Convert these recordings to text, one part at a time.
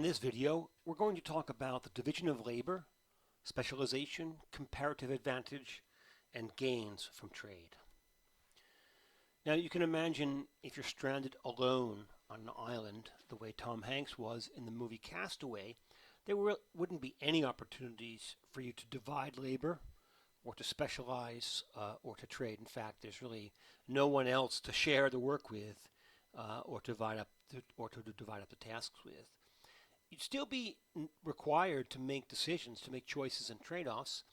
In this video, we're going to talk about the division of labor, specialization, comparative advantage, and gains from trade. Now you can imagine if you're stranded alone on an island, the way Tom Hanks was in the movie Castaway, there wouldn't be any opportunities for you to divide labor or to specialize or to trade. In fact, there's really no one else to share the work with or to divide up the tasks with. You'd still be required to make decisions, to make choices and trade-offs,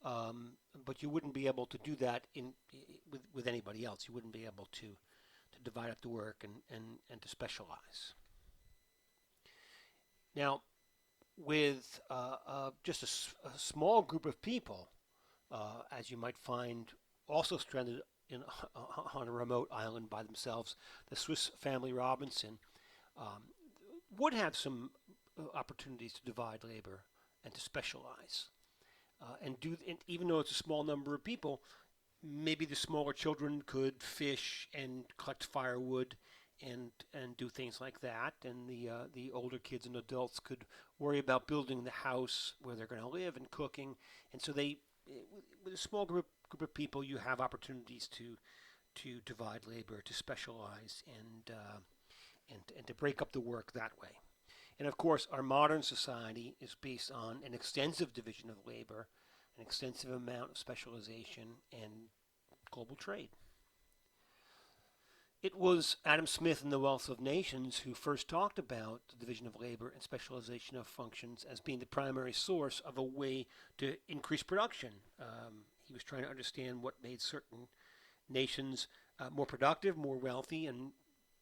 but you wouldn't be able to do that with anybody else. You wouldn't be able to divide up the work and to specialize. Now, with just a small group of people, as you might find also stranded on a remote island by themselves, the Swiss family Robinson would have some opportunities to divide labor and to specialize. And even though it's a small number of people, maybe the smaller children could fish and collect firewood and do things like that, and the older kids and adults could worry about building the house where they're going to live and cooking. And so with a small group of people, you have opportunities to divide labor, to specialize, and to break up the work that way. And of course, our modern society is based on an extensive division of labor, an extensive amount of specialization, and global trade. It was Adam Smith in The Wealth of Nations who first talked about the division of labor and specialization of functions as being the primary source of a way to increase production. He was trying to understand what made certain nations more productive, more wealthy, and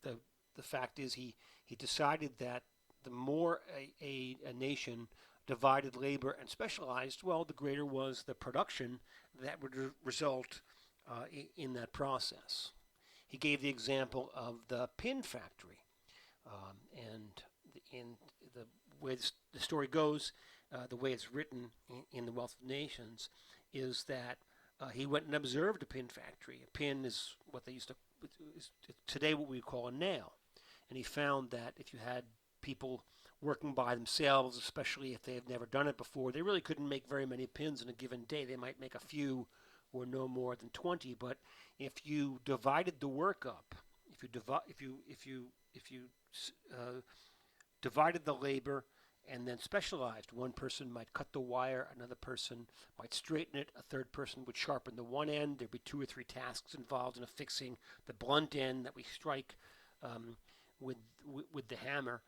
the fact is he decided that the more a nation divided labor and specialized, well, the greater was the production that would result in that process. He gave the example of the pin factory, and in the way the story goes, the way it's written in The Wealth of Nations, is that he went and observed a pin factory. A pin is what they used to, is today what we call a nail. And he found that if you had people working by themselves, especially if they have never done it before, they really couldn't make very many pins in a given day. They might make a few or no more than 20. But if you divided the work up, if you divided the labor and then specialized, one person might cut the wire, another person might straighten it, a third person would sharpen the one end. There'd be 2 or 3 tasks involved in affixing the blunt end that we strike with the hammer.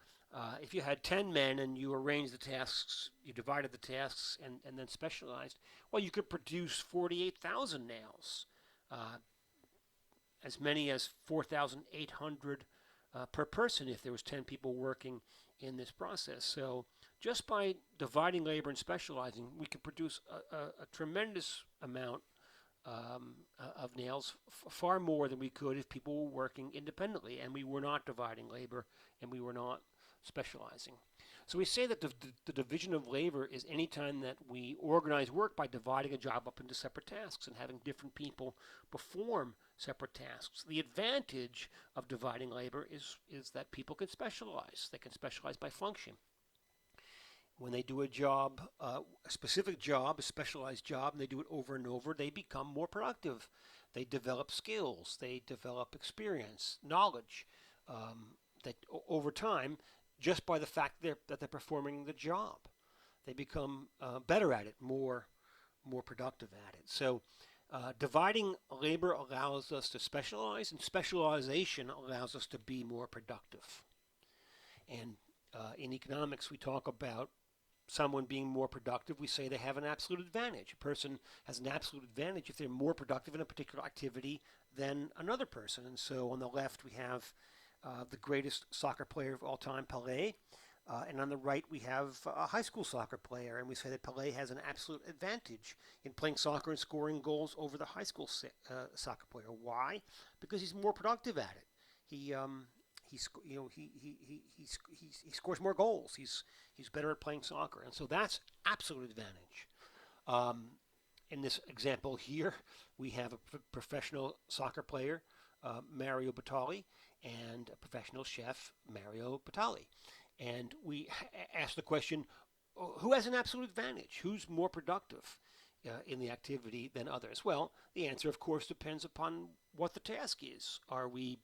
If you had 10 men and you arranged the tasks, you divided the tasks and then specialized, well, you could produce 48,000 nails, as many as 4,800 per person if there was 10 people working in this process. So just by dividing labor and specializing, we could produce a tremendous amount of nails, far more than we could if people were working independently and we were not dividing labor and we were not specializing. So we say that the division of labor is any time that we organize work by dividing a job up into separate tasks and having different people perform separate tasks. The advantage of dividing labor is that people can specialize. They can specialize by function. When they do a job, a specific job, a specialized job, and they do it over and over, they become more productive. They develop skills, they develop experience, knowledge, that over time, just by the fact that they're performing the job, they become better at it, more productive at it. So dividing labor allows us to specialize, and specialization allows us to be more productive. And in economics, we talk about someone being more productive. We say they have an absolute advantage. A person has an absolute advantage if they're more productive in a particular activity than another person. And so on the left, we have the greatest soccer player of all time, Pelé. And on the right, we have a high school soccer player. And we say that Pelé has an absolute advantage in playing soccer and scoring goals over the high school soccer player. Why? Because he's more productive at it. He scores more goals. He's better at playing soccer, and so that's absolute advantage. In this example here, we have a professional soccer player, Mario Batali, and a professional chef, Mario Batali. And we ask the question, who has an absolute advantage? Who's more productive in the activity than others? Well, the answer, of course, depends upon what the task is. Are we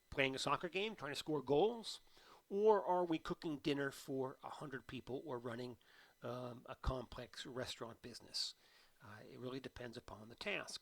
playing a soccer game, trying to score goals? Or are we cooking dinner for 100 people or running a complex restaurant business? It really depends upon the task.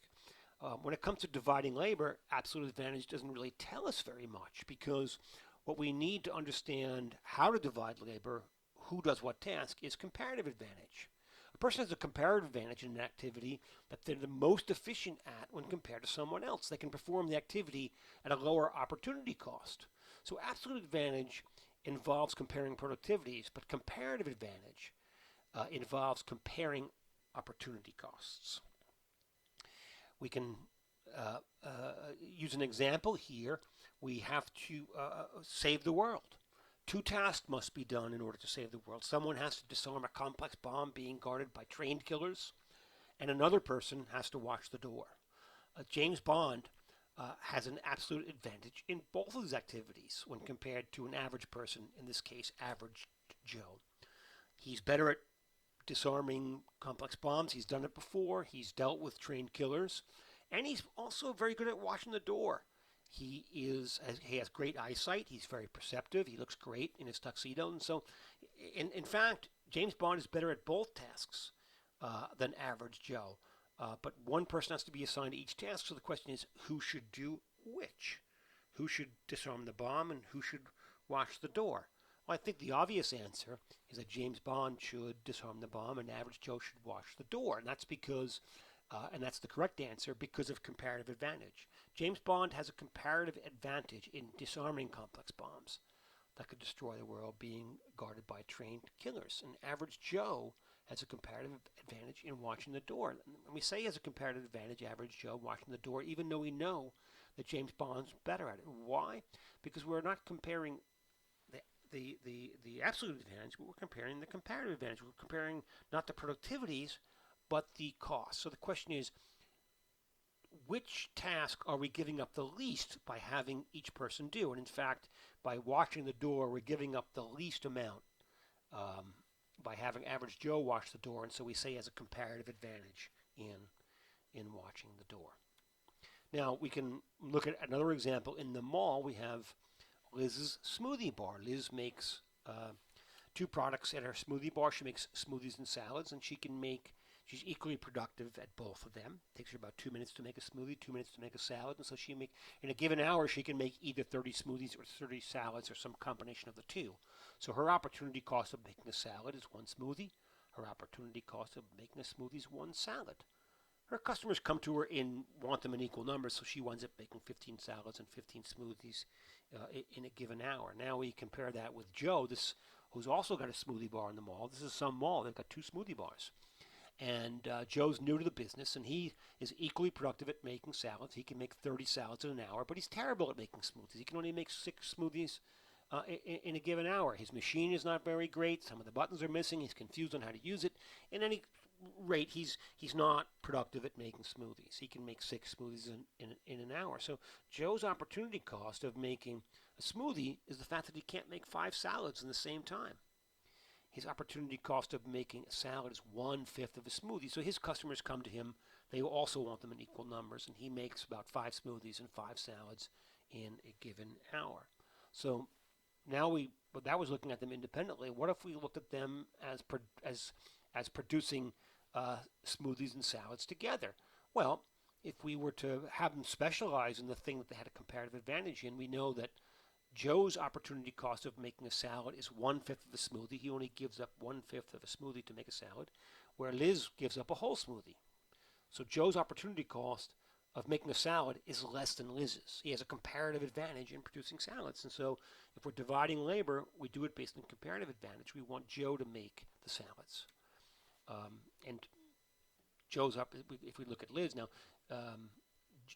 When it comes to dividing labor, absolute advantage doesn't really tell us very much because what we need to understand how to divide labor, who does what task, is comparative advantage. A person has a comparative advantage in an activity that they're the most efficient at when compared to someone else. They can perform the activity at a lower opportunity cost. So absolute advantage involves comparing productivities, but comparative advantage involves comparing opportunity costs. We can use an example here. We have to save the world. Two tasks must be done in order to save the world. Someone has to disarm a complex bomb being guarded by trained killers, and another person has to watch the door. James Bond has an absolute advantage in both of these activities when compared to an average person, in this case, average Joe. He's better at disarming complex bombs. He's done it before. He's dealt with trained killers. And he's also very good at watching the door. He has great eyesight. He's very perceptive. He looks great in his tuxedo. And so, in fact, James Bond is better at both tasks than average Joe. But one person has to be assigned to each task. So the question is, who should do which? Who should disarm the bomb and who should watch the door? Well, I think the obvious answer is that James Bond should disarm the bomb and average Joe should watch the door. And that's because, and that's the correct answer, because of comparative advantage. James Bond has a comparative advantage in disarming complex bombs that could destroy the world being guarded by trained killers. And average Joe has a comparative advantage in watching the door. And we say he has a comparative advantage, average Joe, watching the door, even though we know that James Bond's better at it. Why? Because we're not comparing the absolute advantage, but we're comparing the comparative advantage. We're comparing not the productivities, but the costs. So the question is, which task are we giving up the least by having each person do? And in fact, by watching the door, we're giving up the least amount by having average Joe watch the door. And so we say he has a comparative advantage in watching the door. Now we can look at another example. In the mall, we have Liz's Smoothie Bar. Liz makes two products at her smoothie bar. She makes smoothies and salads, and she's equally productive at both of them. It takes her about 2 minutes to make a smoothie, 2 minutes to make a salad, and so in a given hour, she can make either 30 smoothies or 30 salads or some combination of the two. So her opportunity cost of making a salad is one smoothie. Her opportunity cost of making a smoothie is one salad. Her customers come to her and want them in equal numbers, so she winds up making 15 salads and 15 smoothies in a given hour. Now we compare that with Joe, who's also got a smoothie bar in the mall. This is some mall. They've got two smoothie bars. And Joe's new to the business, and he is equally productive at making salads. He can make 30 salads in an hour, but he's terrible at making smoothies. He can only make 6 smoothies in a given hour. His machine is not very great. Some of the buttons are missing. He's confused on how to use it. In any rate, he's not productive at making smoothies. He can make 6 smoothies in an hour. So Joe's opportunity cost of making a smoothie is the fact that he can't make 5 salads in the same time. His opportunity cost of making a salad is 1/5 of a smoothie. So his customers come to him. They also want them in equal numbers, and he makes about 5 smoothies and 5 salads in a given hour. So now but that was looking at them independently. What if we looked at them as producing smoothies and salads together? Well, if we were to have them specialize in the thing that they had a comparative advantage in, we know that Joe's opportunity cost of making a salad is 1/5 of a smoothie. He only gives up 1/5 of a smoothie to make a salad, where Liz gives up a whole smoothie. So Joe's opportunity cost of making a salad is less than Liz's. He has a comparative advantage in producing salads. And so if we're dividing labor, we do it based on comparative advantage. We want Joe to make the salads. And if we look at Liz now,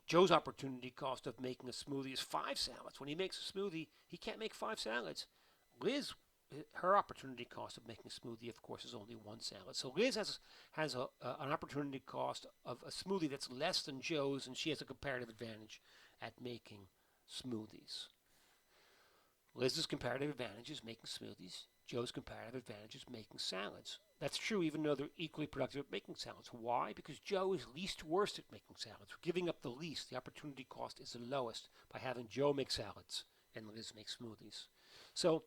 Joe's opportunity cost of making a smoothie is 5 salads. When he makes a smoothie, he can't make 5 salads. Liz, her opportunity cost of making a smoothie, of course, is only 1 salad. So Liz has an opportunity cost of a smoothie that's less than Joe's, and she has a comparative advantage at making smoothies. Liz's comparative advantage is making smoothies. Joe's comparative advantage is making salads. That's true even though they're equally productive at making salads. Why? Because Joe is least worst at making salads. We're giving up the least. The opportunity cost is the lowest by having Joe make salads and Liz make smoothies. So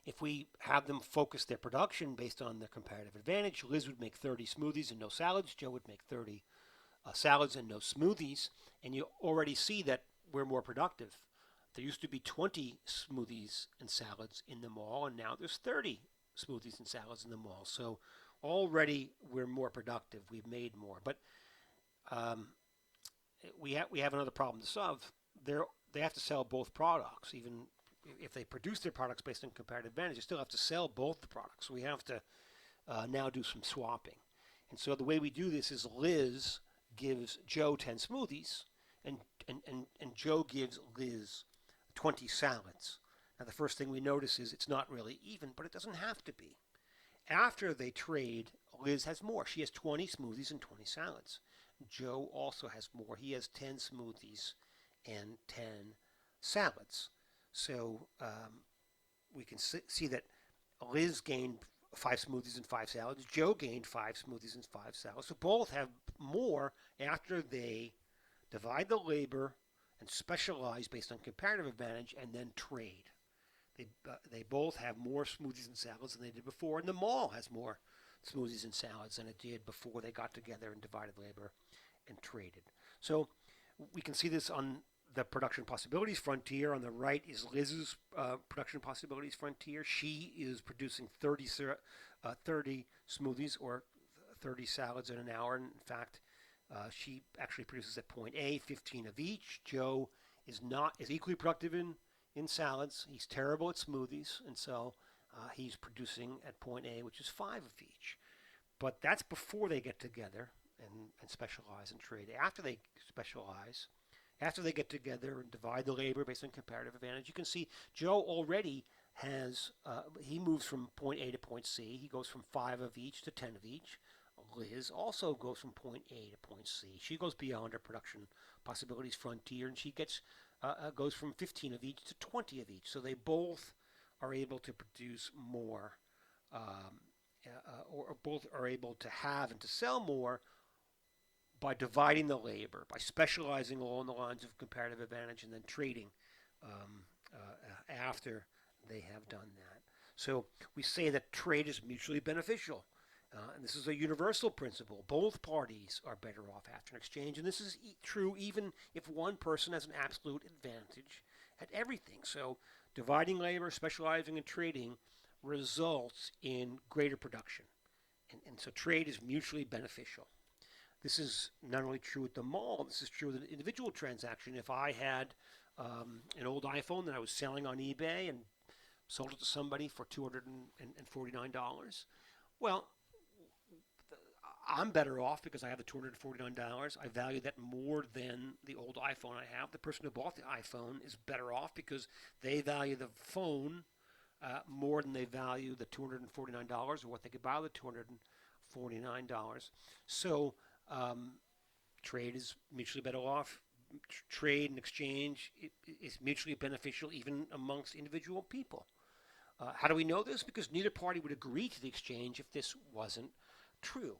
if we have them focus their production based on their comparative advantage, Liz would make 30 smoothies and no salads. Joe would make 30 salads and no smoothies. And you already see that we're more productive. There used to be 20 smoothies and salads in the mall, and now there's 30 smoothies and salads in the mall. So already we're more productive. We've made more. But um, we have another problem to solve. They have to sell both products. Even if they produce their products based on comparative advantage, they still have to sell both the products. So we have to now do some swapping. And so the way we do this is Liz gives Joe 10 smoothies, and Joe gives Liz 20 salads. Now the first thing we notice is it's not really even, but it doesn't have to be. After they trade, Liz has more. She has 20 smoothies and 20 salads. Joe also has more. He has 10 smoothies and 10 salads. So we can see that Liz gained 5 smoothies and 5 salads. Joe gained 5 smoothies and 5 salads. So both have more after they divide the labor and specialize based on comparative advantage and then trade. They both have more smoothies and salads than they did before, and the mall has more smoothies and salads than it did before they got together and divided labor and traded. So we can see this on the production possibilities frontier. On the right is Liz's production possibilities frontier. She is producing 30 smoothies or 30 salads in an hour. In fact, she actually produces at point A 15 of each. Joe is equally productive in salads. He's terrible at smoothies, and so he's producing at point A, which is 5 of each. But that's before they get together and specialize and trade. After they specialize, after they get together and divide the labor based on comparative advantage, you can see Joe already has, he moves from point A to point C. He goes from 5 of each to 10 of each. Liz also goes from point A to point C. She goes beyond her production possibilities frontier, and she goes from 15 of each to 20 of each. So they both are able to produce more, or both are able to have and to sell more by dividing the labor, by specializing along the lines of comparative advantage and then trading after they have done that. So we say that trade is mutually beneficial. And this is a universal principle. Both parties are better off after an exchange. And this is true even if one person has an absolute advantage at everything. So dividing labor, specializing, and trading results in greater production. And so trade is mutually beneficial. This is not only true at the mall, this is true with an individual transaction. If I had an old iPhone that I was selling on eBay and sold it to somebody for $249, well, I'm better off because I have the $249. I value that more than the old iPhone I have. The person who bought the iPhone is better off because they value the phone more than they value the $249 or what they could buy with $249. So trade is mutually better off. Trade and exchange is mutually beneficial even amongst individual people. How do we know this? Because neither party would agree to the exchange if this wasn't true.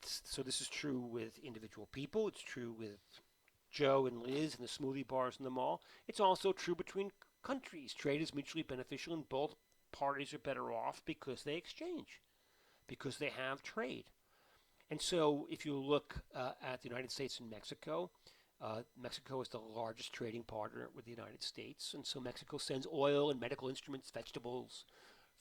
So this is true with individual people. It's true with Joe and Liz and the smoothie bars in the mall. It's also true between countries. Trade is mutually beneficial and both parties are better off because they exchange, because they have trade. And so if you look at the United States and Mexico, Mexico is the largest trading partner with the United States. And so Mexico sends oil and medical instruments, vegetables,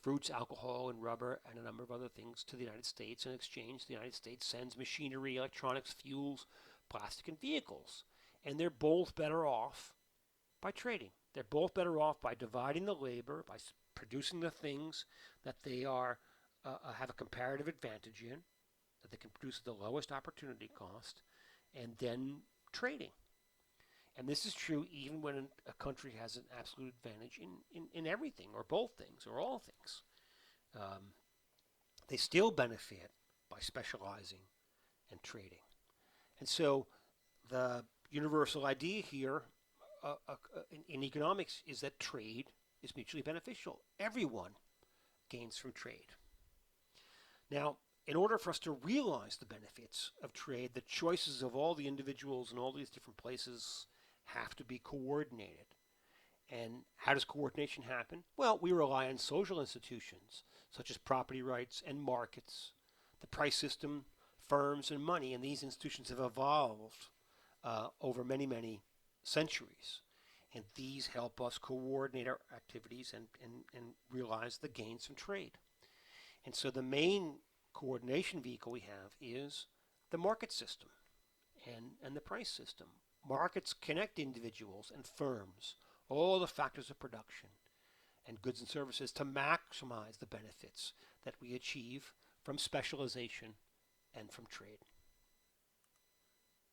fruits, alcohol, and rubber, and a number of other things to the United States. In exchange, the United States sends machinery, electronics, fuels, plastic, and vehicles. And they're both better off by trading. They're both better off by dividing the labor, by producing the things that they have a comparative advantage in, that they can produce at the lowest opportunity cost, and then trading. And this is true even when a country has an absolute advantage in everything, or both things, or all things. They still benefit by specializing and trading. And so the universal idea here in economics is that trade is mutually beneficial. Everyone gains from trade. Now, in order for us to realize the benefits of trade, the choices of all the individuals in all these different places have to be coordinated. And how does coordination happen? Well, we rely on social institutions such as property rights and markets, the price system, firms, and money. And these institutions have evolved over many, many centuries. And these help us coordinate our activities and realize the gains from trade. And so the main coordination vehicle we have is the market system and the price system. Markets connect individuals and firms, all the factors of production and goods and services to maximize the benefits that we achieve from specialization and from trade.